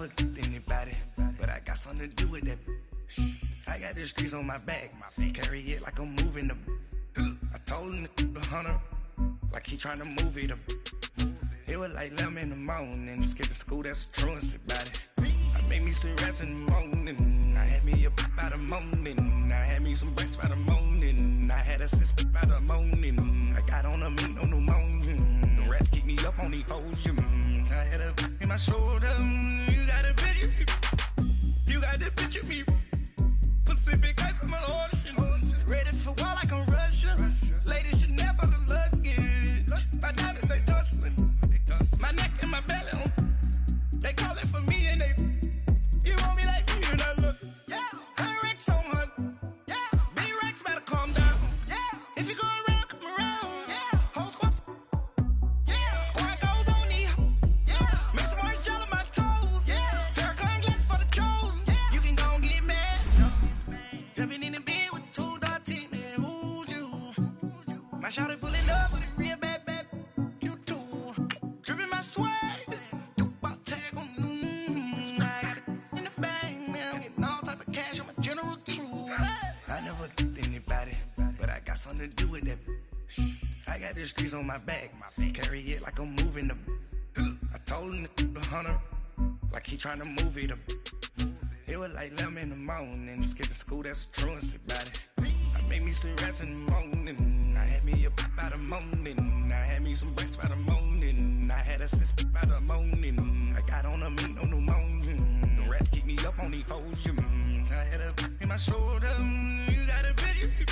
never anybody, but I got something to do with that. I got the streets on my back, carry it like I'm moving the. I told him the 100, like he trying to move it up. It was like 11 in the morning, skipping school, that's the truancy about it. I made me some rest in the morning, I had me a pop by the morning, I had me some breaks by the morning, I had a sis by the morning, I got on a meat on the morning, the rats keep me up on the volume, I had a in my shoulder, you got a picture me, you got the picture me, Pacific ice on my ocean, ready for war like I'm Russia, ladies should never the luggage, my diamonds they tussling, my neck and my belly, they calling for me and they, you want me like me and I look, yeah, her Rex on her, yeah, B-Rex better calm down, yeah, if you go around, come around, yeah, whole squad, yeah, squad goes on me, yeah, make some orange gel on my toes, yeah, Farrakhan glass for the chosen, yeah, you can go and get mad, jumping in the bed with 2 dark teeth, man, who's you, my shawty pulling up with a real bad, you too, dripping my swag, something to do with that. I got the streets on my back, carry it like I'm moving the. I told him the 100, like he trying to move it up. It was like 11 in the morning, skipping school, that's the truancy about it. I made me some rest in the morning, I had me a pop by the morning, I had me some breaks by the morning, I had a sis by the morning, I got on a meat on the morning, the rats keep me up on the volume, I had a in my shoulder, you got a picture.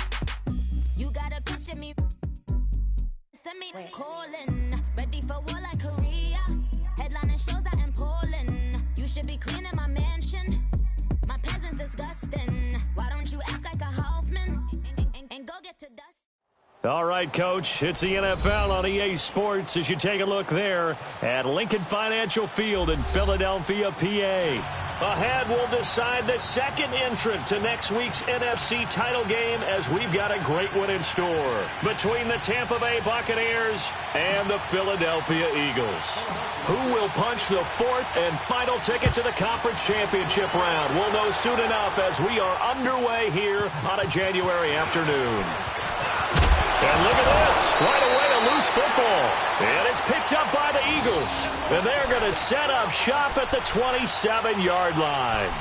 You gotta picture me, send me calling, ready for war like Korea, headlining shows out in Poland, you should be cleaning my mansion, my peasants disgusting, why don't you act like a Hoffman, and go get to dust. All right, Coach, it's the NFL on EA Sports as you take a look there at Lincoln Financial Field in Philadelphia, PA. Ahead, we'll decide the second entrant to next week's NFC title game as we've got a great one in store between the Tampa Bay Buccaneers and the Philadelphia Eagles. Who will punch the fourth and final ticket to the conference championship round? We'll know soon enough as we are underway here on a January afternoon. And look at this, right away a loose football. And it's picked up by the Eagles. And they're going to set up shop at the 27-yard line.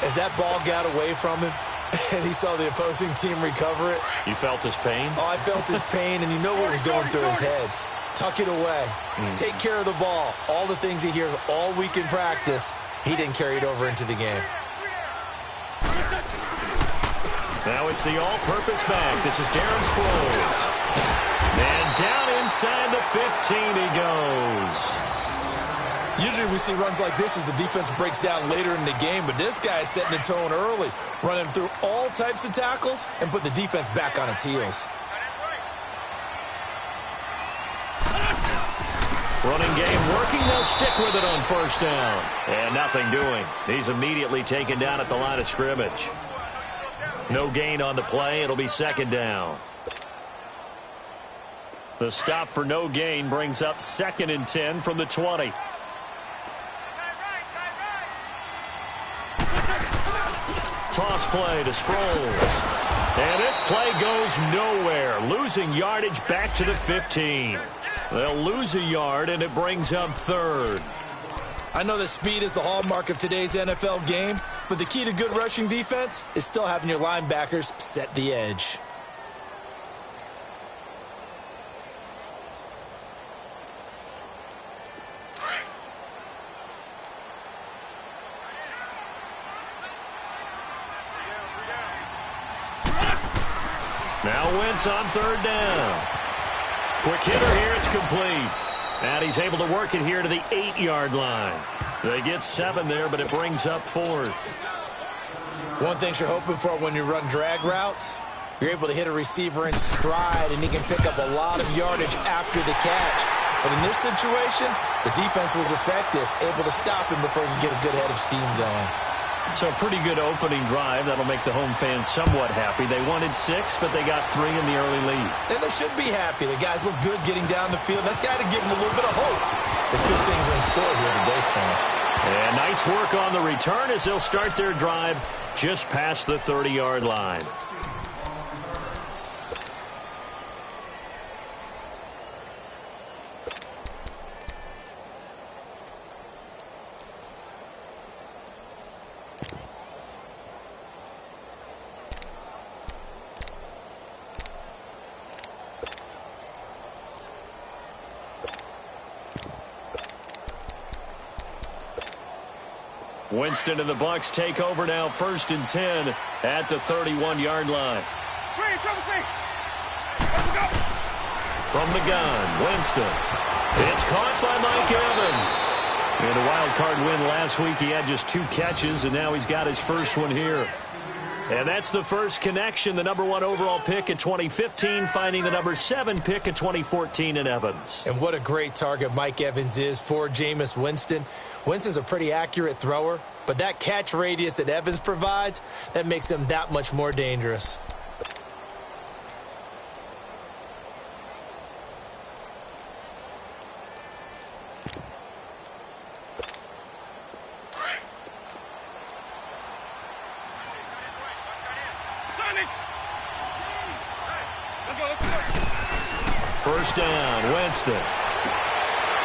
As that ball got away from him and he saw the opposing team recover it. You felt his pain? Oh, I felt his pain, and you know what was going through his head. Tuck it away. Take care of the ball. All the things he hears all week in practice, he didn't carry it over into the game. Now it's the all-purpose back. This is Darren Sproles. And down inside the 15 he goes. Usually we see runs like this as the defense breaks down later in the game, but this guy is setting the tone early, running through all types of tackles and put the defense back on its heels. Running game working. They'll stick with it on first down. And nothing doing. He's immediately taken down at the line of scrimmage. No gain on the play. It'll be second down. The stop for no gain brings up 2nd and 10 from the 20. Toss play to Sproles. And this play goes nowhere. Losing yardage back to the 15. They'll lose a yard, and it brings up 3rd. I know that speed is the hallmark of today's NFL game, but the key to good rushing defense is still having your linebackers set the edge. Now Wentz on 3rd down. Quick hitter here, it's complete. And he's able to work it here to the 8-yard line. They get 7 there, but it brings up 4th. One thing you're hoping for when you run drag routes, you're able to hit a receiver in stride, and he can pick up a lot of yardage after the catch. But in this situation, the defense was effective, able to stop him before he could get a good head of steam going. So a pretty good opening drive. That'll make the home fans somewhat happy. They wanted 6, but they got 3 in the early lead. And they should be happy. The guys look good getting down the field. That's got to give them a little bit of hope that good things are in store here today for them. And nice work on the return as they'll start their drive just past the 30-yard line. Winston and the Bucs take over now, 1st and 10 at the 31-yard line. From the gun, Winston. It's caught by Mike Evans. In a wild card win last week, he had just 2 catches, and now he's got his first one here. And that's the first connection, the number 1 overall pick in 2015, finding the number 7 pick in 2014 in Evans. And what a great target Mike Evans is for Jameis Winston. Winston's a pretty accurate thrower, but that catch radius that Evans provides, that makes him that much more dangerous. First down, Winston.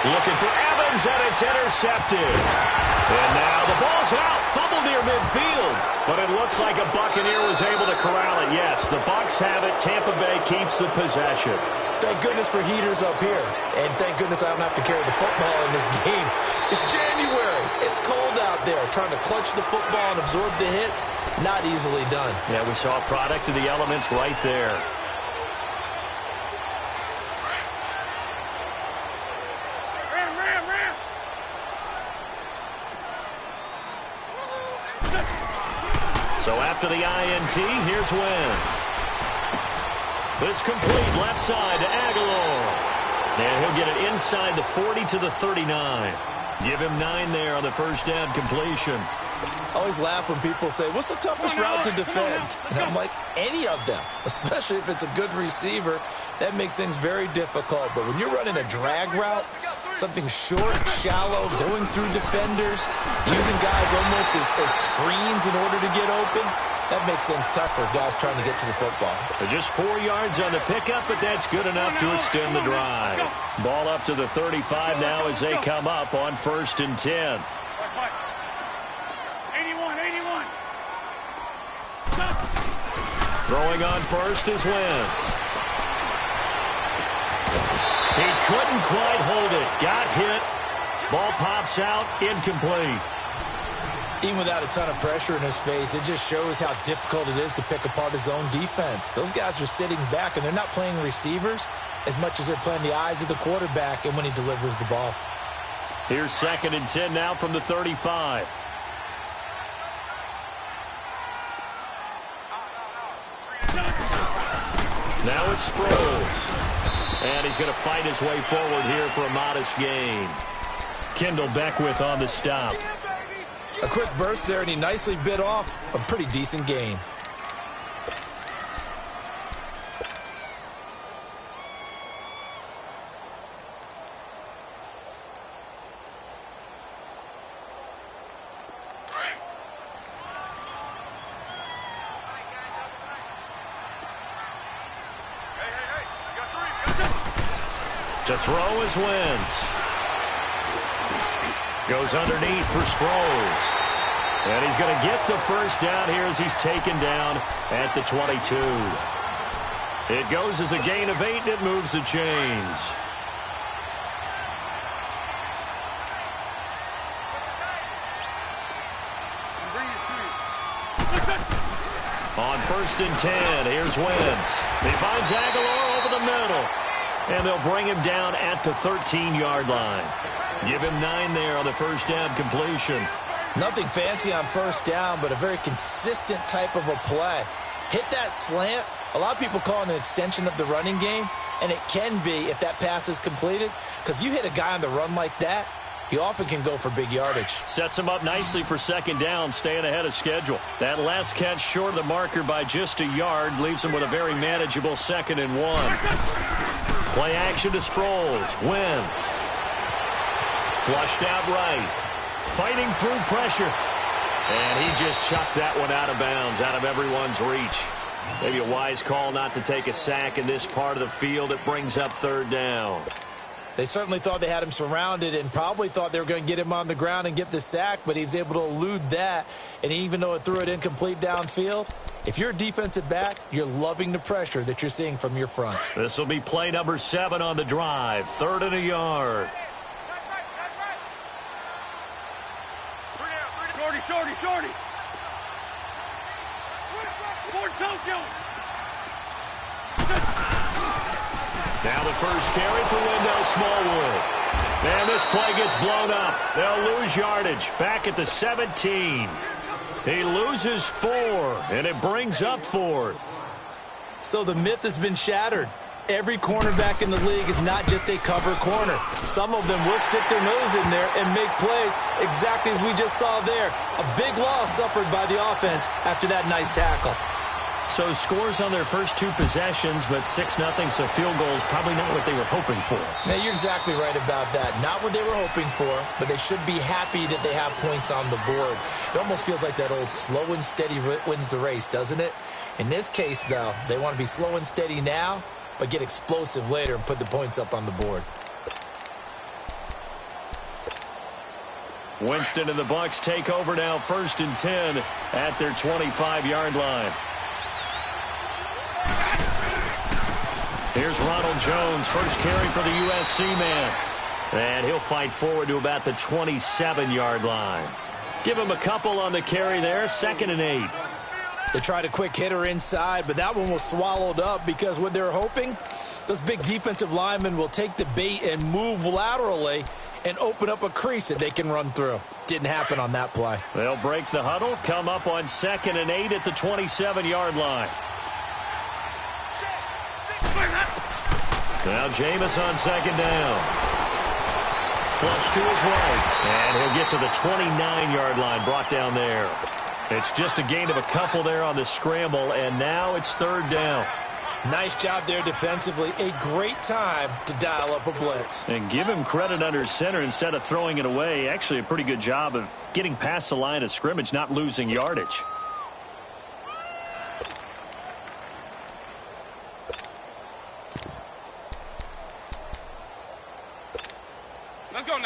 Looking for Evans, and it's intercepted. And now the ball's out, fumbled near midfield. But it looks like a Buccaneer was able to corral it. Yes, the Bucs have it. Tampa Bay keeps the possession. Thank goodness for heaters up here. And thank goodness I don't have to carry the football in this game. It's January. It's cold out there. Trying to clutch the football and absorb the hits, not easily done. Yeah, we saw a product of the elements right there. So after the INT, here's Wentz. This complete left side to Aguilar. And he'll get it inside the 40 to the 39. Give him 9 there on the first down completion. I always laugh when people say, what's the toughest route to defend? And I'm like, any of them, especially if it's a good receiver. That makes things very difficult. But when you're running a drag route, something short, shallow, going through defenders, using guys almost as screens in order to get open, that makes things tough for guys trying to get to the football. They're just 4 yards on the pickup, but that's good enough to extend the drive. Ball up to the 35 now as they come up on 1st and 10. 81. Throwing on first is Wentz. He couldn't quite hold it. Got hit. Ball pops out. Incomplete. Even without a ton of pressure in his face, it just shows how difficult it is to pick apart his own defense. Those guys are sitting back, and they're not playing receivers as much as they're playing the eyes of the quarterback and when he delivers the ball. Here's 2nd and 10 now from the 35. Now it's Sproles. And he's going to fight his way forward here for a modest gain. Kendall Beckwith on the stop. A quick burst there, and he nicely bit off a pretty decent gain. To throw is Wentz. Goes underneath for Sproles. And he's going to get the first down here as he's taken down at the 22. It goes as a gain of 8, and it moves the chains. On 1st and 10, here's Wentz. He finds Aguilar over the middle. And they'll bring him down at the 13-yard line. Give him 9 there on the first down completion. Nothing fancy on first down, but a very consistent type of a play. Hit that slant. A lot of people call it an extension of the running game, and it can be if that pass is completed, because you hit a guy on the run like that, he often can go for big yardage. Sets him up nicely for 2nd down, staying ahead of schedule. That last catch short of the marker by just a yard leaves him with a very manageable 2nd and 1. Play action to Sproles. Wentz. Flushed out right. fighting through pressure. And he just chucked that one out of bounds, out of everyone's reach. Maybe a wise call not to take a sack in this part of the field. It brings up third down. They certainly thought they had him surrounded and probably thought they were going to get him on the ground and get the sack, but he was able to elude that. And even though it threw it incomplete downfield, if you're a defensive back, you're loving the pressure that you're seeing from your front. This will be play number 7 on the drive. 3rd and a yard. Shorty. Now the first carry for Wendell Smallwood. And this play gets blown up. They'll lose yardage back at the 17. He loses 4, and it brings up 4th. So the myth has been shattered. Every cornerback in the league is not just a cover corner. Some of them will stick their nose in there and make plays exactly as we just saw there. A big loss suffered by the offense after that nice tackle. So scores on their first 2 possessions, but 6-0, so field goals probably not what they were hoping for. Now, you're exactly right about that. Not what they were hoping for, but they should be happy that they have points on the board. It almost feels like that old slow and steady wins the race, doesn't it? In this case, though, they want to be slow and steady now, but get explosive later and put the points up on the board. Winston and the Bucs take over now, 1st and 10 at their 25-yard line. Here's Ronald Jones, first carry for the USC man. And he'll fight forward to about the 27-yard line. Give him a couple on the carry there, 2nd and 8. They tried a quick hitter inside, but that one was swallowed up because what they're hoping, those big defensive linemen will take the bait and move laterally and open up a crease that they can run through. Didn't happen on that play. They'll break the huddle, come up on 2nd and 8 at the 27-yard line. Now Jameis on 2nd down. Flush to his right. And he'll get to the 29-yard line, brought down there. It's just a gain of a couple there on the scramble, and now it's 3rd down. Nice job there defensively. A great time to dial up a blitz. And give him credit under center instead of throwing it away. Actually a pretty good job of getting past the line of scrimmage, not losing yardage.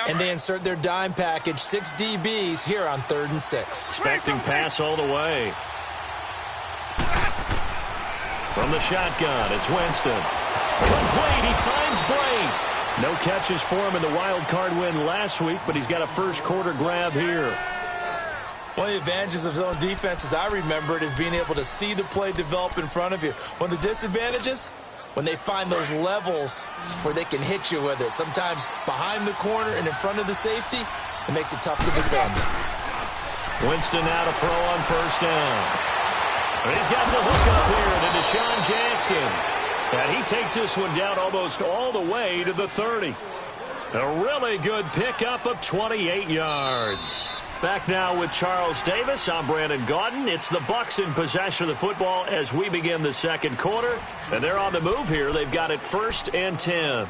And they insert their dime package, 6 DBs here on 3rd and 6. Expecting pass all the way. From the shotgun, it's Winston. Complete, he finds Blaine. No catches for him in the wild card win last week, but he's got a first quarter grab here. One of the advantages of zone defense, as I remember it, is being able to see the play develop in front of you. One of the disadvantages, when they find those levels where they can hit you with it. Sometimes behind the corner and in front of the safety, it makes it tough to defend. Winston now to throw on 1st down. And he's got the hook up here to Deshaun Jackson. And he takes this one down almost all the way to the 30. A really good pickup of 28 yards. Back now with Charles Davis. I'm Brandon Gaudin. It's the Bucs in possession of the football as we begin the 2nd quarter. And they're on the move here. They've got it 1st and 10.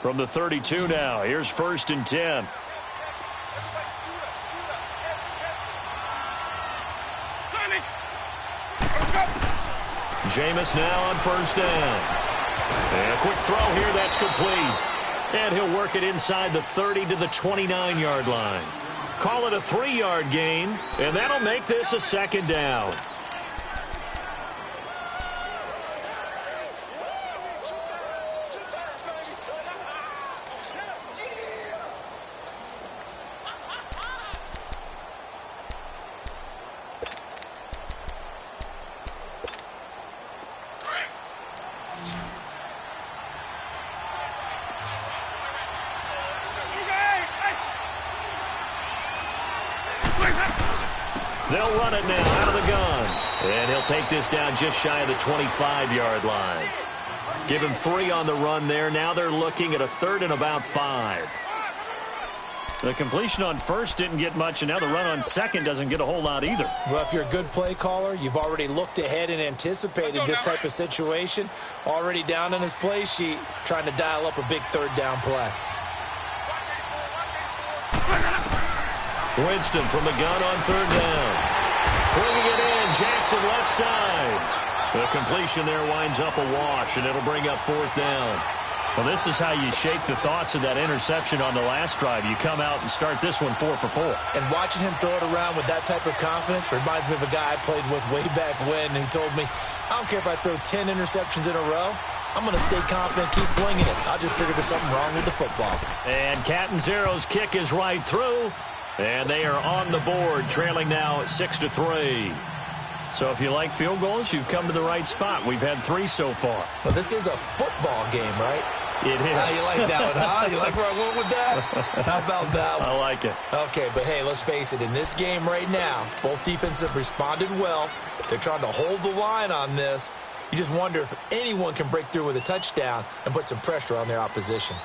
From the 32 now, here's 1st and 10. Jameis now on 1st down. And a quick throw here, that's complete. And he'll work it inside the 30 to the 29-yard line. Call it a 3-yard gain, and that'll make this a 2nd down. They'll run it now out of the gun. And he'll take this down just shy of the 25-yard line. Give him 3 on the run there. Now they're looking at a 3rd and about 5. The completion on first didn't get much, and now the run on second doesn't get a whole lot either. Well, if you're a good play caller, you've already looked ahead and anticipated this type of situation. Already down on his play sheet, trying to dial up a big third down play. Winston from the gun on third down. Bringing it in, Jackson left side. The completion there winds up a wash, and it'll bring up fourth down. Well, this is how you shake the thoughts of that interception on the last drive. You come out and start this one 4 for 4. And watching him throw it around with that type of confidence reminds me of a guy I played with way back when, and he told me, I don't care if I throw 10 interceptions in a row. I'm going to stay confident, keep flinging it. I'll just figure there's something wrong with the football. And Catanzaro's kick is right through, and they are on the board, trailing now 6-3. So if you like field goals, you've come to the right spot. We've had 3 so far. Well, this is a football game, right? It is. How you like that one, huh? You like where I went with that? How about that one? I like it. Okay, but hey, let's face it. In this game right now, both defenses have responded well. They're trying to hold the line on this. You just wonder if anyone can break through with a touchdown and put some pressure on their opposition.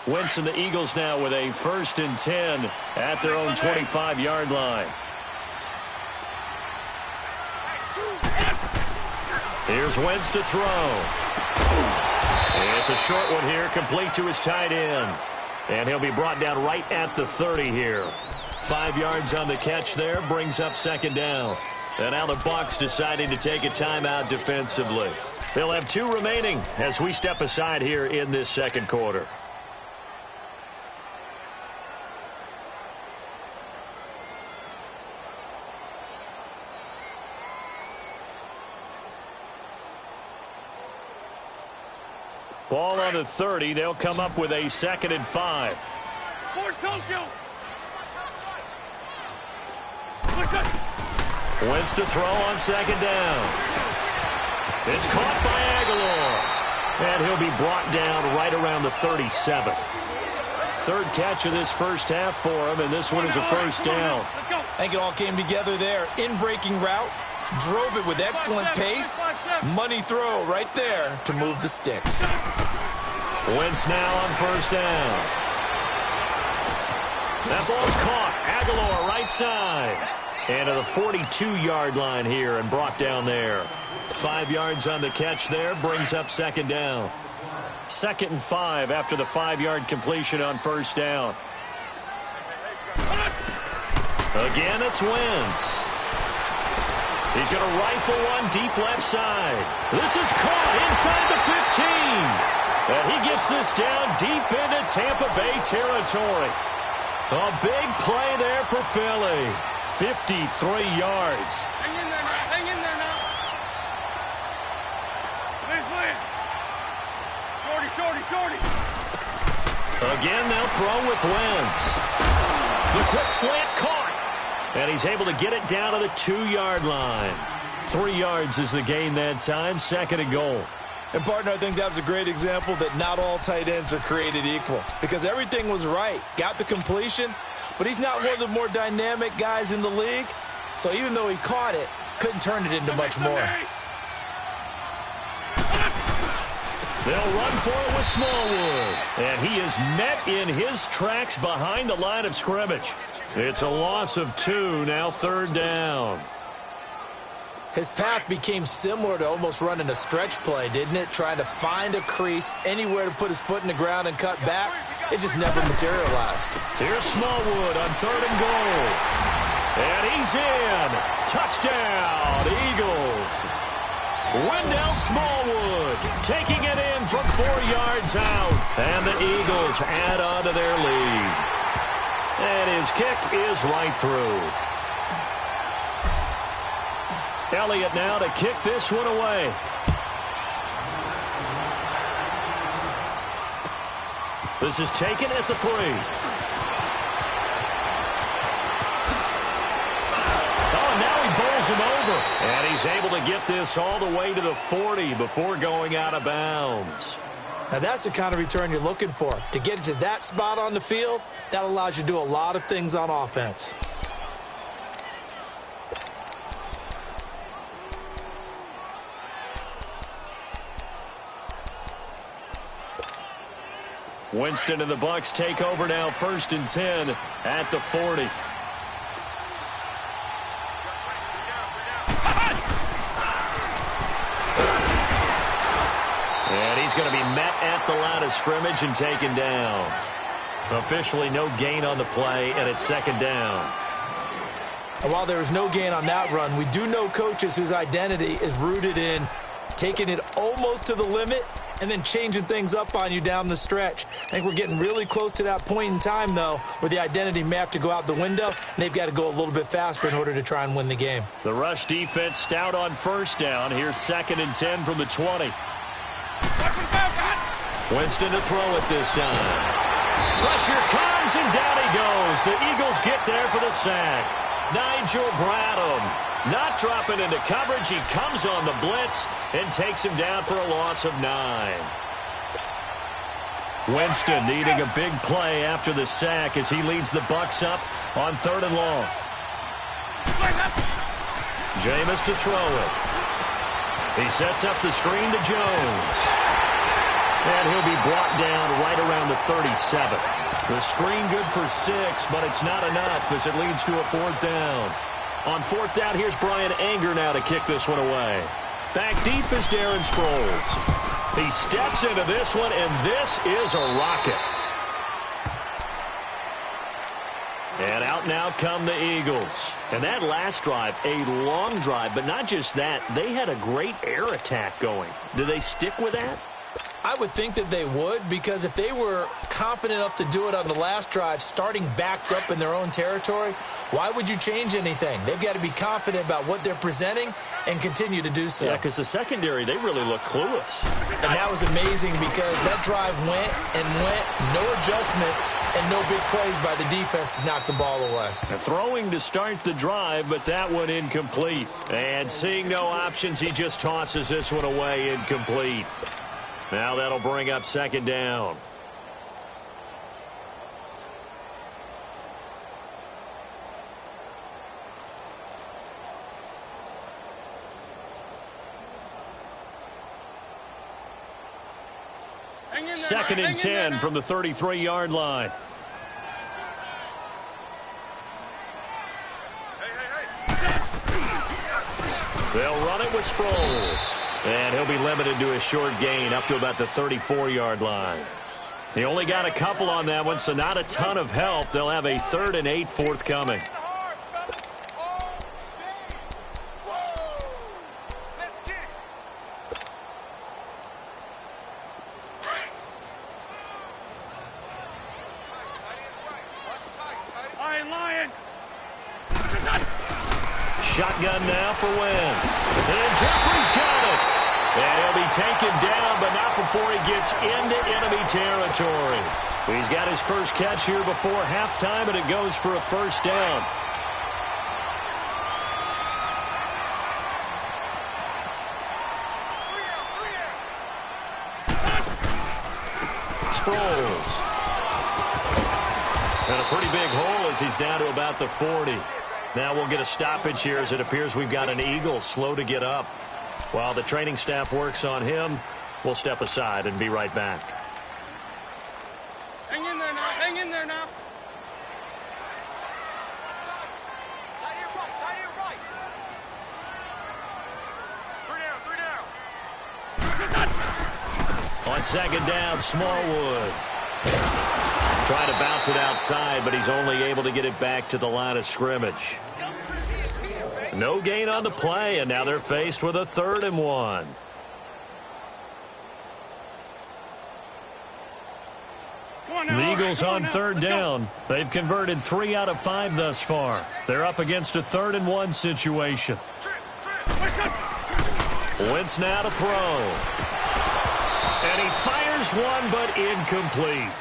Wentz and the Eagles now with a 1st and 10 at their own 25-yard line. Here's Wentz to throw. It's a short one here, complete to his tight end. And he'll be brought down right at the 30 here. 5 yards on the catch there, brings up 2nd down. And now the Bucs deciding to take a timeout defensively. They'll have 2 remaining as we step aside here in this 2nd quarter. Ball on the 30. They'll come up with a 2nd and 5. Wentz to throw on 2nd down. It's caught by Aguilar. And he'll be brought down right around the 37. 3rd catch of this first half for him, and this one is a 1st down. I think it all came together there. In-breaking route. Drove it with excellent pace. Money throw right there to move the sticks. Wentz now on 1st down. That ball's caught. Aguilar right side. And to the 42-yard line here and brought down there. 5 yards on the catch there. Brings up 2nd down. 2nd and 5 after the 5-yard completion on 1st down. Again, it's Wentz. He's going to rifle one deep left side. This is caught inside the 15. And he gets this down deep into Tampa Bay territory. A big play there for Philly. 53 yards. Hang in there now. Hang in there now. Shorty. Again, they'll throw with Wentz. The quick slant caught. And he's able to get it down to the 2-yard line. 3 yards is the gain that time. 2nd and goal. And, partner, I think that was a great example that not all tight ends are created equal. Because everything was right. Got the completion. But he's not one of the more dynamic guys in the league. So even though he caught it, couldn't turn it into much more. They'll run for it with Smallwood. And he is met in his tracks behind the line of scrimmage. It's a loss of 2, now 3rd down. His path became similar to almost running a stretch play, didn't it? Trying to find a crease, anywhere to put his foot in the ground and cut back. It just never materialized. Here's Smallwood on 3rd and goal. And he's in. Touchdown, Eagles. Wendell Smallwood taking it in from 4 yards out. And the Eagles add on to their lead. And his kick is right through. Elliott now to kick this one away. This is taken at the 3. Oh, now he bowls him over. And he's able to get this all the way to the 40 before going out of bounds. Now, that's the kind of return you're looking for. To get it to that spot on the field, that allows you to do a lot of things on offense. Winston and the Bucs take over now, 1st and 10 at the 40. And he's going to be met at the line of scrimmage and taken down. Officially no gain on the play, and it's 2nd down. And while there is no gain on that run, we do know coaches whose identity is rooted in taking it almost to the limit and then changing things up on you down the stretch. I think we're getting really close to that point in time, though, where the identity may have to go out the window, and they've got to go a little bit faster in order to try and win the game. The rush defense stout on 1st down. Here's 2nd and 10 from the 20. Winston to throw it this time. Pressure comes, and down he goes. The Eagles get there for the sack. Nigel Bradham not dropping into coverage. He comes on the blitz and takes him down for a loss of 9. Winston needing a big play after the sack as he leads the Bucs up on 3rd and long. Jameis to throw it. He sets up the screen to Jones. And he'll be brought down right around the 37. The screen good for 6, but it's not enough as it leads to a 4th down. On 4th down, here's Brian Anger now to kick this one away. Back deep is Darren Sproles. He steps into this one, and this is a rocket. And out now come the Eagles. And that last drive, a long drive, but not just that. They had a great air attack going. Do they stick with that? I would think that they would, because if they were confident enough to do it on the last drive, starting backed up in their own territory, why would you change anything? They've got to be confident about what they're presenting and continue to do so. Yeah, because the secondary, they really look clueless. And that was amazing because that drive went and went, no adjustments, and no big plays by the defense to knock the ball away. Throwing to start the drive, but that one incomplete. And seeing no options, he just tosses this one away incomplete. Now that'll bring up 2nd down. Second and 10 from the 33-yard line. They'll run it with Sproles. And he'll be limited to a short gain up to about the 34-yard line. He only got a couple on that one, so not a ton of help. They'll have a 3rd and 8 forthcoming. Shotgun now for Wentz. And Jeffrey's got it. And he'll be taken down, but not before he gets into enemy territory. He's got his first catch here before halftime, and it goes for a 1st down. Sproles. And a pretty big hole as he's down to about the 40. Now we'll get a stoppage here as it appears we've got an Eagle slow to get up. While the training staff works on him, we'll step aside and be right back. Hang in there now. Hang in there now. Tight end right. 3 down. On 2nd down, Smallwood. Trying to bounce it outside, but he's only able to get it back to the line of scrimmage. No gain on the play, and now they're faced with a 3rd and 1. The Eagles on 3rd down. They've converted 3 out of 5 thus far. They're up against a 3rd and 1 situation. Wentz now to throw. And he fires one, but incomplete.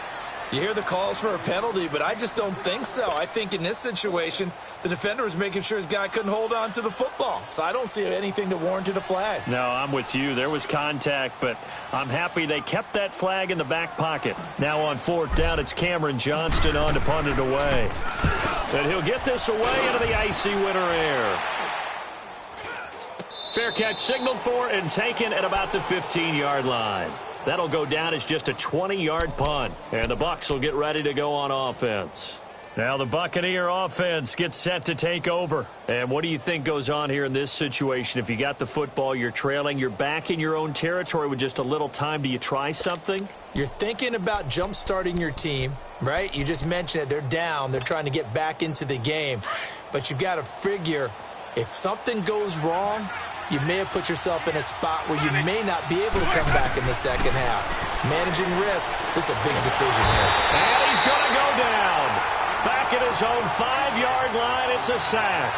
You hear the calls for a penalty, but I just don't think so. I think in this situation, the defender was making sure his guy couldn't hold on to the football. So I don't see anything that warranted a flag. No, I'm with you. There was contact, but I'm happy they kept that flag in the back pocket. Now on 4th down, it's Cameron Johnston on to punt it away. And he'll get this away into the icy winter air. Fair catch signaled for and taken at about the 15-yard line. That'll go down as just a 20-yard punt. And the Bucs will get ready to go on offense. Now the Buccaneer offense gets set to take over. And what do you think goes on here in this situation? If you got the football, you're trailing, you're back in your own territory with just a little time. Do you try something? You're thinking about jump-starting your team, right? You just mentioned it. They're down. They're trying to get back into the game. But you've got to figure if something goes wrong, you may have put yourself in a spot where you may not be able to come back in the second half. Managing risk, this is a big decision here. And he's going to go down. Back at his own 5-yard line, it's a sack.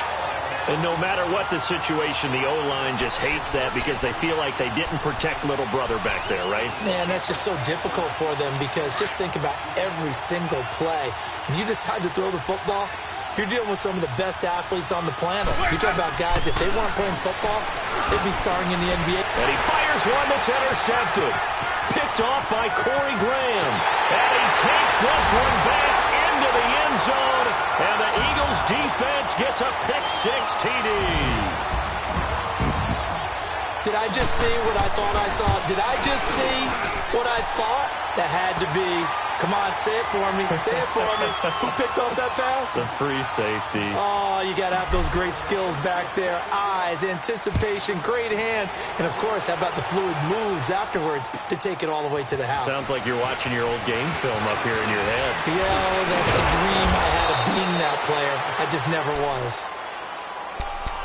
And no matter what the situation, the O-line just hates that because they feel like they didn't protect little brother back there, right? Man, that's just so difficult for them because just think about every single play. When you decide to throw the football, you're dealing with some of the best athletes on the planet. You talk about guys, if they weren't playing football, they'd be starring in the NBA. And he fires one that's intercepted. Picked off by Corey Graham. And he takes this one back into the end zone. And the Eagles defense gets a pick-6 TD. Did I just see what I thought I saw? Did I just see what I thought? That had to be. Come on, say it for me. Say it for me. Who picked off that pass? The free safety. Oh, you got to have those great skills back there. Eyes, anticipation, great hands. And, of course, how about the fluid moves afterwards to take it all the way to the house? Sounds like you're watching your old game film up here in your head. Yeah, that's the dream I had of being that player. I just never was.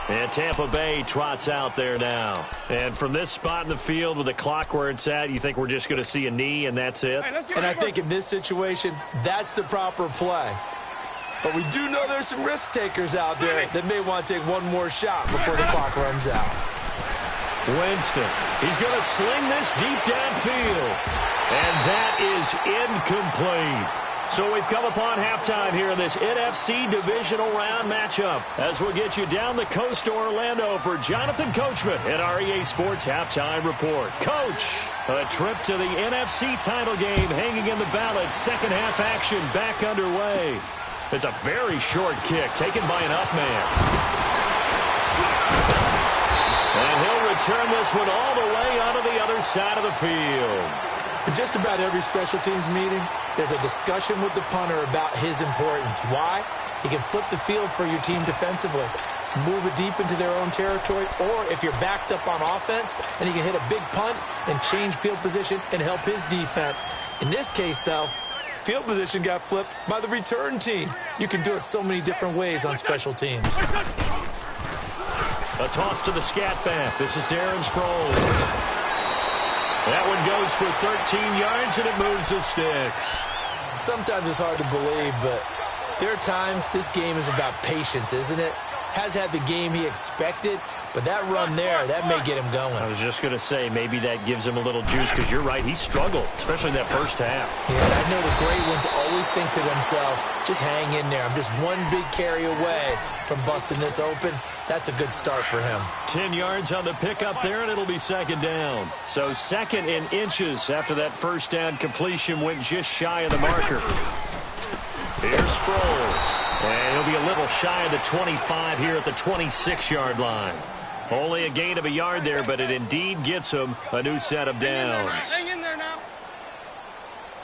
And Tampa Bay trots out there now. And from this spot in the field with the clock where it's at, you think we're just going to see a knee and that's it? And I think in this situation, that's the proper play. But we do know there's some risk takers out there that may want to take one more shot before the clock runs out. Winston, he's going to sling this deep downfield. And that is incomplete. So we've come upon halftime here in this NFC Divisional Round matchup. As we'll get you down the coast to Orlando for Jonathan Coachman at our EA Sports Halftime Report. Coach, a trip to the NFC title game hanging in the balance. Second half action back underway. It's a very short kick taken by an up man. And he'll return this one all the way onto the other side of the field. In just about every special teams meeting, there's a discussion with the punter about his importance. Why? He can flip the field for your team defensively, move it deep into their own territory, or if you're backed up on offense, then he can hit a big punt and change field position and help his defense. In this case, though, field position got flipped by the return team. You can do it so many different ways on special teams. A toss to the scat back. This is Darren Sproles. That one goes for 13 yards, and it moves the sticks. Sometimes it's hard to believe, but there are times this game is about patience, isn't it? Has had the game he expected, but that run there, that may get him going. I was just going to say, maybe that gives him a little juice, because you're right, he struggled, especially in that first half. Yeah, and I know the great ones always think to themselves, just hang in there. I'm just one big carry away from busting this open. That's a good start for him. 10 yards on the pickup there, and it'll be second down. So second in inches after that first down completion went just shy of the marker. Here's Sproles. And he'll be a little shy of the 25 here at the 26-yard line. Only a gain of a yard there, but it indeed gets him a new set of downs. Hang in there now.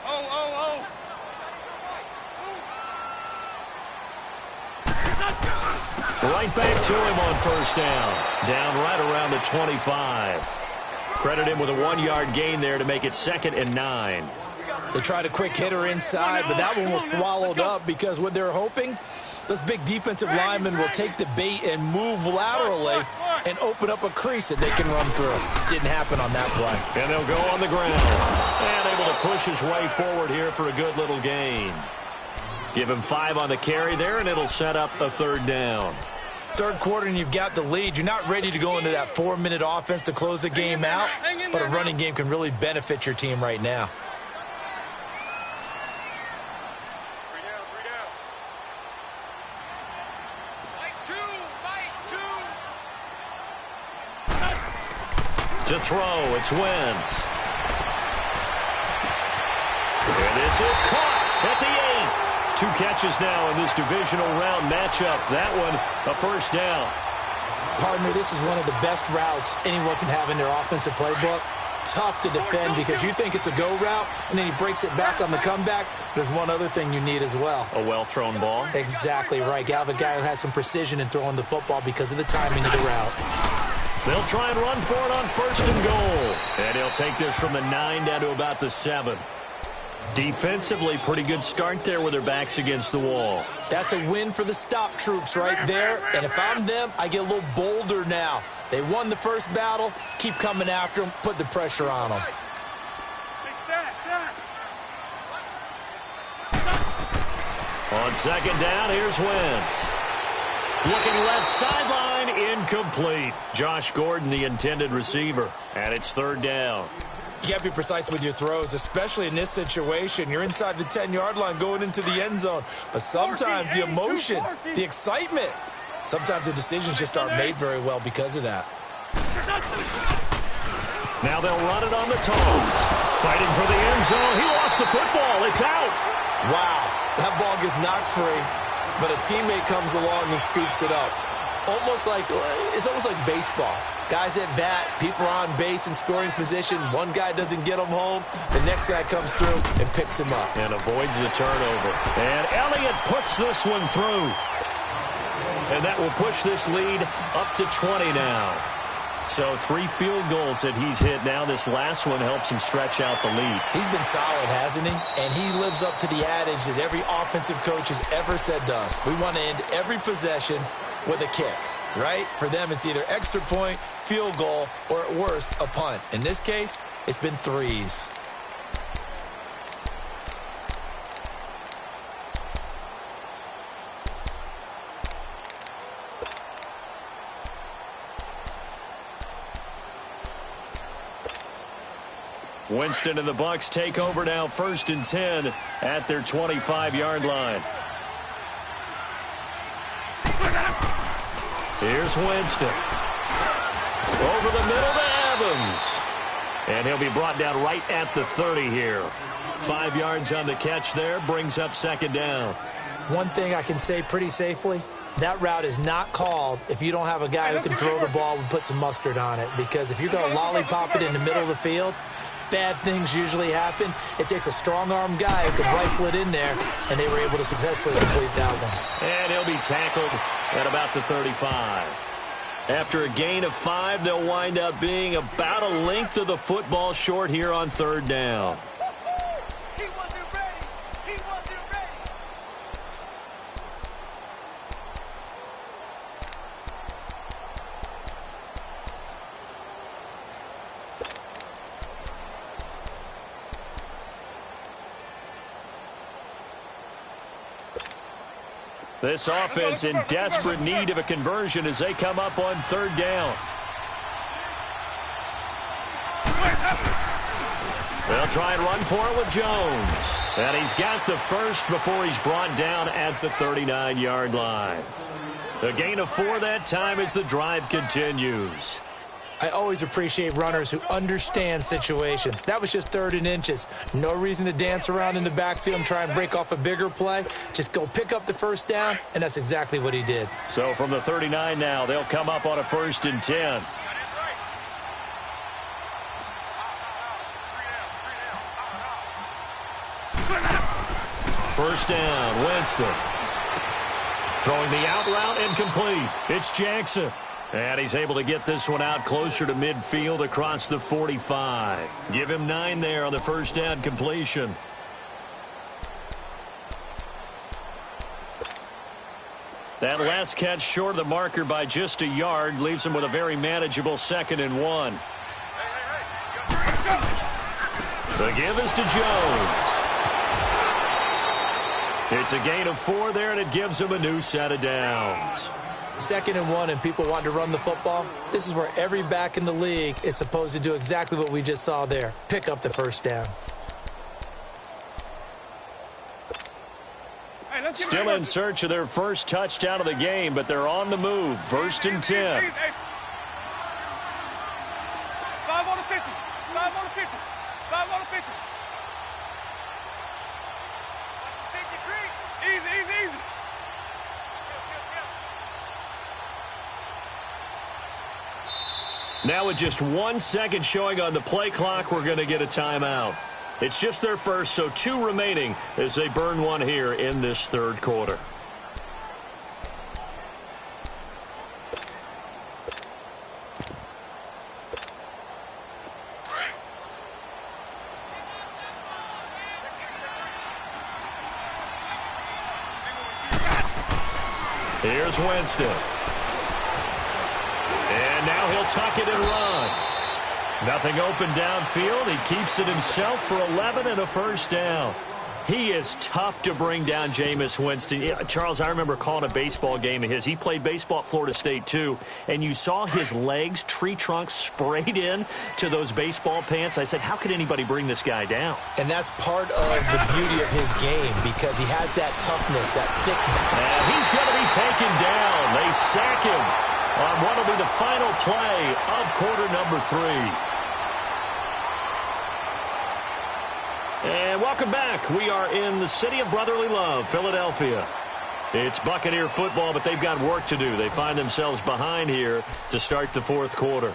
Oh. Right back to him on first down. Down right around the 25. Credit him with a 1-yard gain there to make it 2nd and 9. They tried a quick hitter inside, but that one was swallowed up because what they're hoping, those big defensive linemen will take the bait and move laterally and open up a crease that they can run through. Didn't happen on that play. And they'll go on the ground. And able to push his way forward here for a good little gain. Give him 5 on the carry there, and it'll set up a 3rd down. Third quarter and you've got the lead. You're not ready to go into that 4-minute offense to close the game out, but a running game can really benefit your team right now. To throw, it's Wentz. And this is caught at the 8. 2 catches now in this divisional round matchup. That one, a first down. Partner, this is one of the best routes anyone can have in their offensive playbook. tough to defend because you think it's a go route, and then he breaks it back on the comeback. There's one other thing you need as well. A well-thrown ball. Exactly right. You have a guy who has some precision in throwing the football because of the timing of the route. They'll try and run for it on 1st and goal. And he'll take this from the 9 down to about the 7. Defensively, pretty good start there with their backs against the wall. That's a win for the stop troops right there. And if I'm them, I get a little bolder now. They won the first battle. Keep coming after them. Put the pressure on them. On 2nd down, here's Wentz. Looking left sideline, incomplete. Josh Gordon, the intended receiver. And it's 3rd down. You got to be precise with your throws, especially in this situation. You're inside the 10-yard line going into the end zone. But sometimes the emotion, the excitement, sometimes the decisions just aren't made very well because of that. Now they'll run it on the toes. Fighting for the end zone. He lost the football. It's out. Wow, that ball gets knocked free, but a teammate comes along and scoops it up. It's almost like baseball. Guys at bat, people are on base in scoring position. One guy doesn't get him home. The next guy comes through and picks him up. And avoids the turnover. And Elliott puts this one through. And that will push this lead up to 20 now. So 3 field goals that he's hit now. This last one helps him stretch out the lead. He's been solid, hasn't he? And he lives up to the adage that every offensive coach has ever said to us. We want to end every possession with a kick, right? For them, it's either extra point, field goal, or at worst, a punt. In this case, it's been 3s. Winston and the Bucs take over now, 1st and 10 at their 25-yard line. Here's Winston. Over the middle to Evans. And he'll be brought down right at the 30 here. 5 yards on the catch there, brings up 2nd down. One thing I can say pretty safely, that route is not called if you don't have a guy who can throw the ball and put some mustard on it. Because if you're going to lollipop it in the middle of the field, bad things usually happen. It takes a strong-arm guy who can rifle it in there, and they were able to successfully complete that one. And he'll be tackled at about the 35. After a gain of 5, they'll wind up being about a length of the football short here on 3rd down. He wasn't ready. He wasn't ready. This offense in desperate need of a conversion as they come up on 3rd down. They'll try and run for it with Jones. And he's got the first before he's brought down at the 39-yard line. A gain of 4 that time as the drive continues. I always appreciate runners who understand situations. That was just 3rd and inches. No reason to dance around in the backfield and try and break off a bigger play. Just go pick up the 1st down, and that's exactly what he did. So from the 39 now, they'll come up on a 1st and 10. First down, Winston. Throwing the out route incomplete. It's Jackson. And he's able to get this one out closer to midfield across the 45. Give him 9 there on the first down completion. That last catch short of the marker by just a yard leaves him with a very manageable 2nd and 1. The give is to Jones. It's a gain of 4 there, and it gives him a new set of downs. 2nd and 1 and people want to run the football. This is where every back in the league is supposed to do exactly what we just saw there. Pick up the 1st down. Still in search of their first touchdown of the game, but they're on the move. 1st and 10. 5 on the 50. 5 on the 50. 5 on the 50. Safety green. Easy, easy, easy. Now with just 1 second showing on the play clock, we're going to get a timeout. It's just their first, so 2 remaining as they burn one here in this third quarter. Here's Winston. And now he'll tuck it and run. Nothing open downfield. He keeps it himself for 11 and a first down. He is tough to bring down, Jameis Winston. Yeah, Charles, I remember calling a baseball game of his. He played baseball at Florida State, too, and you saw his legs, tree trunks sprayed in to those baseball pants. I said, how could anybody bring this guy down? And that's part of the beauty of his game because he has that toughness, that thick. And he's going to be taken down. They sack him on what will be the final play of quarter number 3. And welcome back. We are in the city of brotherly love, Philadelphia. It's Buccaneer football, but they've got work to do. They find themselves behind here to start the fourth quarter.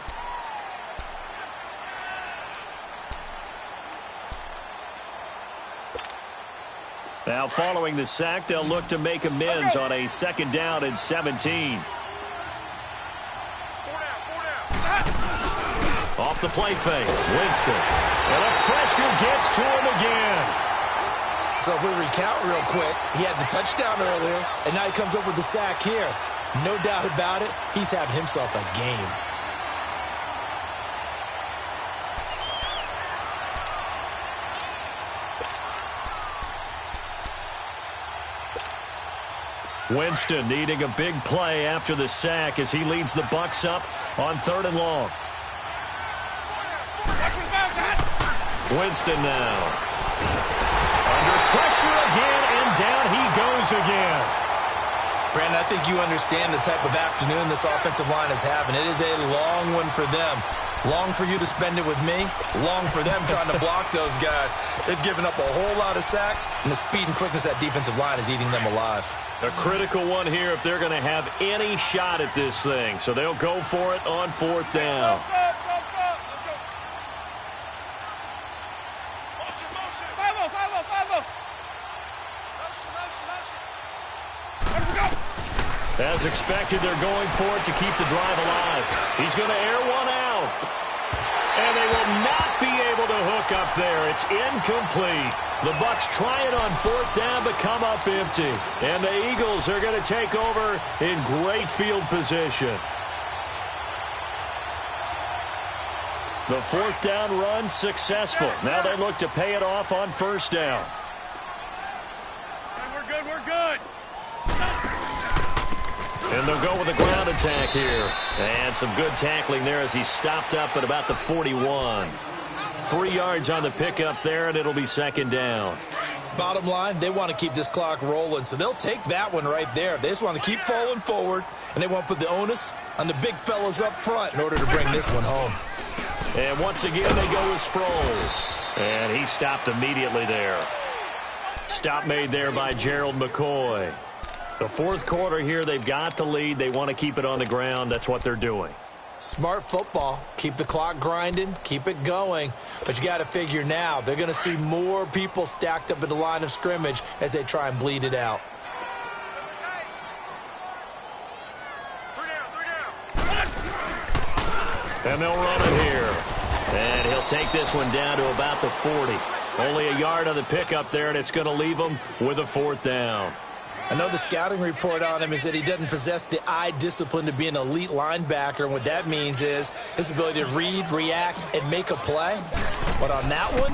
Now, following the sack, they'll look to make amends on a 2nd down and 17. Off the play fake, Winston. And the pressure gets to him again. So if we recount real quick, he had the touchdown earlier, and now he comes up with the sack here. No doubt about it, he's having himself a game. Winston needing a big play after the sack as he leads the Bucs up on 3rd and long. Winston now. Under pressure again, and down he goes again. Brandon, I think you understand the type of afternoon this offensive line is having. It is a long one for them. Long for you to spend it with me. Long for them trying to block those guys. They've given up a whole lot of sacks, and the speed and quickness of that defensive line is eating them alive. A critical one here if they're going to have any shot at this thing. So they'll go for it on 4th down. As expected, they're going for it to keep the drive alive. He's going to air one out. And they will not be able to hook up there. It's incomplete. The Bucs try it on 4th down, but come up empty. And the Eagles are going to take over in great field position. The 4th down run successful. Now they look to pay it off on 1st down. We're good, we're good. And they'll go with a ground attack here. And some good tackling there as he stopped up at about the 41. 3 yards on the pickup there, and it'll be 2nd down. Bottom line, they want to keep this clock rolling, so they'll take that one right there. They just want to keep falling forward, and they want to put the onus on the big fellas up front in order to bring this one home. And once again, they go with Sproles. And he stopped immediately there. Stop made there by Gerald McCoy. The 4th quarter here, they've got the lead. They want to keep it on the ground. That's what they're doing. Smart football. Keep the clock grinding. Keep it going. But you got to figure now, they're going to see more people stacked up at the line of scrimmage as they try and bleed it out. And they'll run it here. And he'll take this one down to about the 40. Only a yard on the pickup there, and it's going to leave him with a 4th down. I know the scouting report on him is that he doesn't possess the eye discipline to be an elite linebacker, and what that means is his ability to read, react, and make a play. But on that one,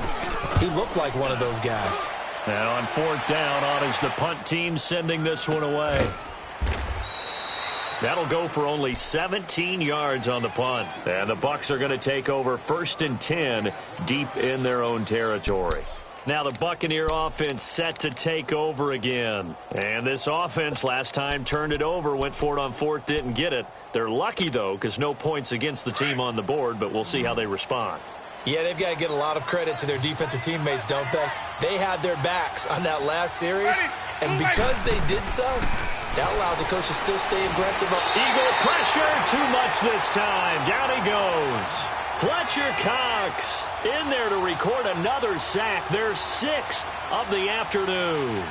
he looked like one of those guys. Now on 4th down, on is the punt team sending this one away. That'll go for only 17 yards on the punt. And the Bucs are going to take over 1st and 10 deep in their own territory. Now the Buccaneer offense set to take over again. And this offense last time turned it over, went for it on 4th, didn't get it. They're lucky, though, because no points against the team on the board, but we'll see how they respond. Yeah, they've got to get a lot of credit to their defensive teammates, don't they? They had their backs on that last series, and because they did so, that allows the coach to still stay aggressive. Eagle pressure, too much this time. Down he goes. Fletcher Cox in there to record another sack, their 6th of the afternoon.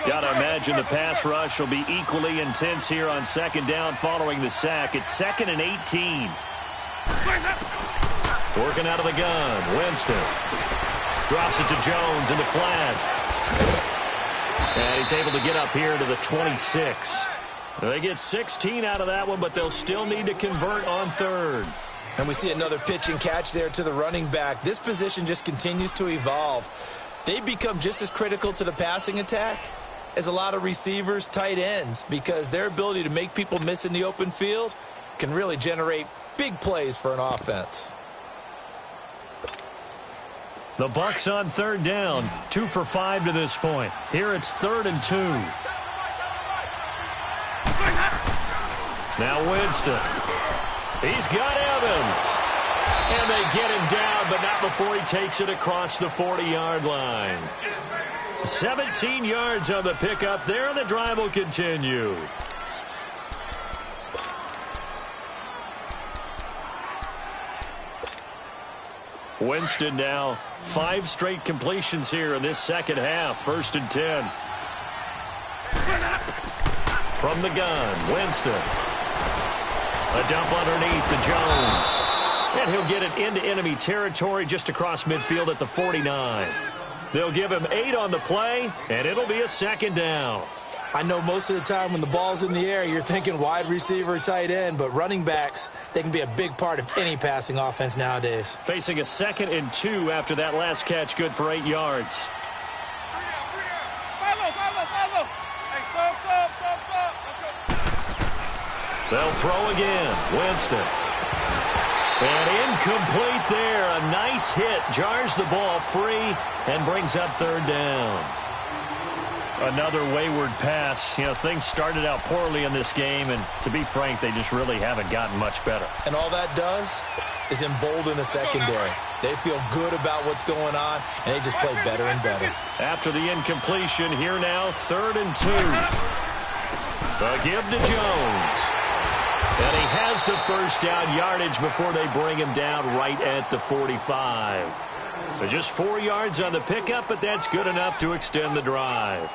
Got to imagine the pass rush will be equally intense here on second down following the sack. It's 2nd and 18. Working out of the gun, Winston. Drops it to Jones in the flat. And he's able to get up here to the 26. They get 16 out of that one, but they'll still need to convert on 3rd. And we see another pitch and catch there to the running back. This position just continues to evolve. They become just as critical to the passing attack as a lot of receivers, tight ends, because their ability to make people miss in the open field can really generate big plays for an offense. The Bucs on 3rd down, 2 for 5 to this point. Here it's 3rd and 2. Now Winston. He's got Evans. And they get him down, but not before he takes it across the 40-yard line. 17 yards on the pickup there, and the drive will continue. Winston now 5 straight completions here in this second half. 1st and 10. From the gun, Winston. A dump underneath to Jones. And he'll get it into enemy territory just across midfield at the 49. They'll give him 8 on the play, and it'll be a 2nd down. I know most of the time when the ball's in the air, you're thinking wide receiver, tight end, but running backs, they can be a big part of any passing offense nowadays. Facing a 2nd and 2 after that last catch, good for 8 yards. They'll throw again. Winston. And incomplete there. A nice hit. Jars the ball free and brings up 3rd down. Another wayward pass. You know, things started out poorly in this game, and to be frank, they just really haven't gotten much better. And all that does is embolden the secondary. They feel good about what's going on, and they just play better and better. After the incompletion, here now, 3rd and 2. A give to Jones. And he has the first down yardage before they bring him down right at the 45. So just 4 yards on the pickup, but that's good enough to extend the drive.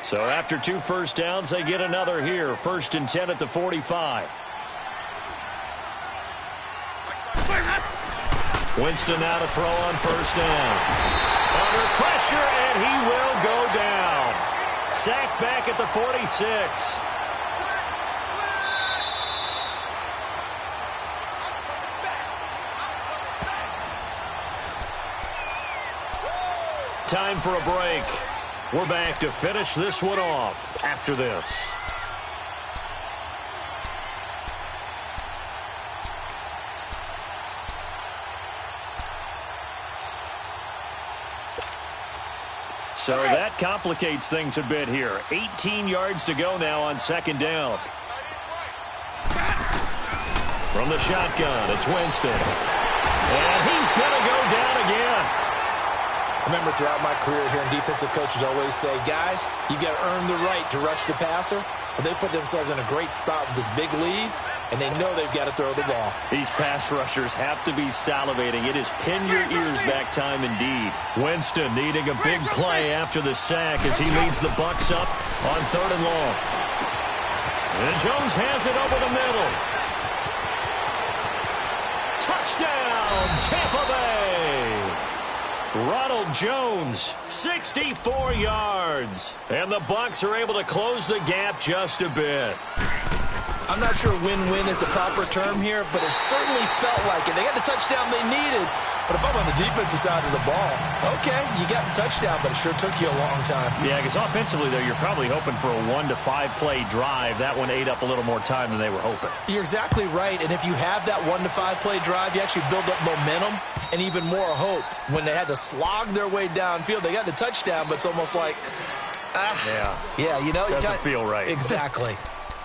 So after 2 first downs, they get another here. 1st and 10 at the 45. Winston now to throw on 1st down. Under pressure, and he will go down. Sacked back at the 46. Time for a break. We're back to finish this one off after this. So that complicates things a bit here. 18 yards to go now on 2nd down. From the shotgun, it's Winston. And he's going to go down again. I remember throughout my career here, defensive coaches always say, guys, you got to earn the right to rush the passer. But they put themselves in a great spot with this big lead, and they know they've got to throw the ball. These pass rushers have to be salivating. It is pin your ears back time indeed. Winston needing a big play after the sack as he leads the Bucs up on 3rd and long. And Jones has it over the middle. Touchdown, Tampa Bay! Ronald Jones, 64 yards. And the Bucs are able to close the gap just a bit. I'm not sure win-win is the proper term here, but it certainly felt like it. They got the touchdown they needed. But if I'm on the defensive side of the ball, okay, you got the touchdown, but it sure took you a long time. Yeah, because offensively, though, you're probably hoping for a 1 to 5 play drive. That one ate up a little more time than they were hoping. You're exactly right, and if you have that 1 to 5 play drive, you actually build up momentum and even more hope. When they had to slog their way downfield, they got the touchdown, but it's almost like, yeah, you know, doesn't feel right. Exactly.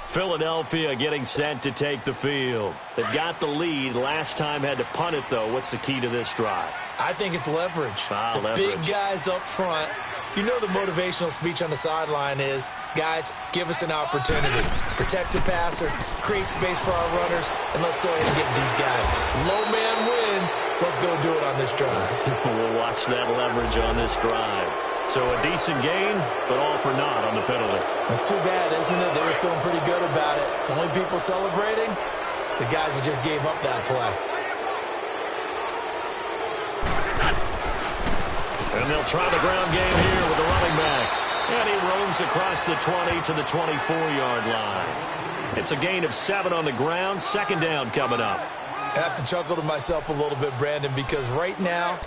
Philadelphia getting set to take the field. They've got the lead. Last time had to punt it, though. What's the key to this drive? I think it's leverage. The leverage. Big guys up front. You know the motivational speech on the sideline is, guys, give us an opportunity. Protect the passer, create space for our runners, and let's go ahead and get these guys. Low man wins. Let's go do it on this drive. We'll watch that leverage on this drive. So a decent gain, but all for naught on the penalty. That's too bad, isn't it? They were feeling pretty good about it. The only people celebrating, the guys who just gave up that play. And they'll try the ground game here with the running back. And he roams across the 20 to the 24-yard line. It's a gain of 7 on the ground. Second down coming up. I have to chuckle to myself a little bit, Brandon, because right now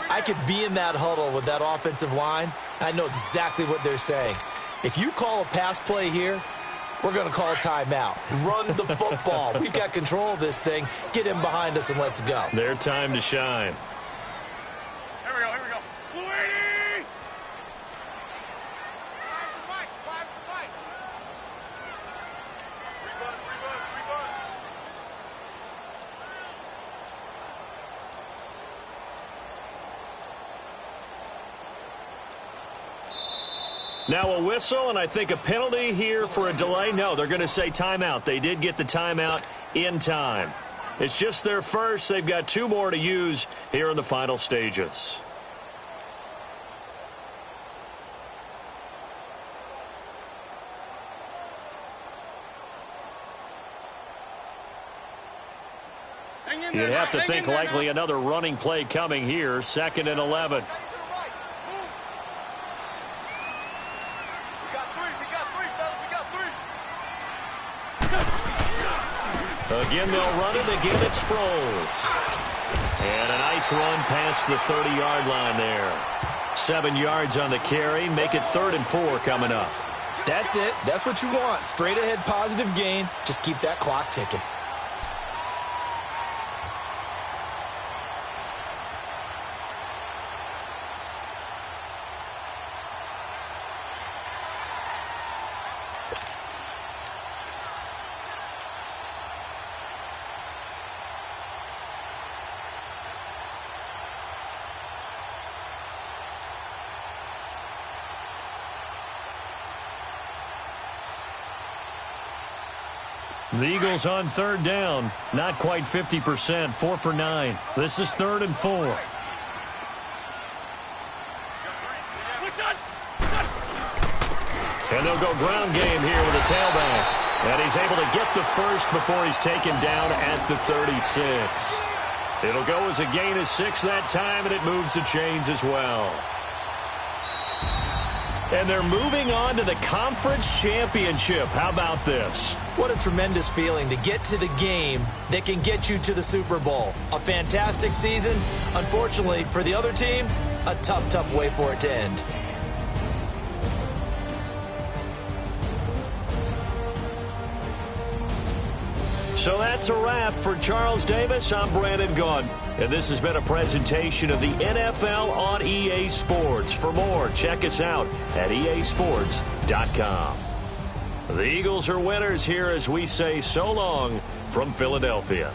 I could be in that huddle with that offensive line. I know exactly what they're saying. If you call a pass play here, we're going to call a timeout. Run the football. We've got control of this thing. Get him behind us and let's go. Their time to shine. Here we go, here we go. Blue 80! Flash the light. Rebound. Now a whistle, and I think a penalty here for a delay. No, they're going to say timeout. They did get the timeout in time. It's just their first. They've got 2 more to use here in the final stages. You'd have to think likely another running play coming here. 2nd and 11. Again, they'll run it. Again, it Sproles. And a nice run past the 30-yard line there. 7 yards on the carry. Make it 3rd and 4 coming up. That's it. That's what you want. Straight ahead positive gain. Just keep that clock ticking. The Eagles on 3rd down. Not quite 50%. 4 for 9. This is 3rd and 4. And they'll go ground game here with a tailback. And he's able to get the first before he's taken down at the 36. It'll go as a gain of 6 that time, and it moves the chains as well. And they're moving on to the conference championship. How about this? What a tremendous feeling to get to the game that can get you to the Super Bowl. A fantastic season. Unfortunately, for the other team, a tough way for it to end. So that's a wrap. For Charles Davis, I'm Brandon Gaudin. And this has been a presentation of the NFL on EA Sports. For more, check us out at easports.com. The Eagles are winners here as we say so long from Philadelphia.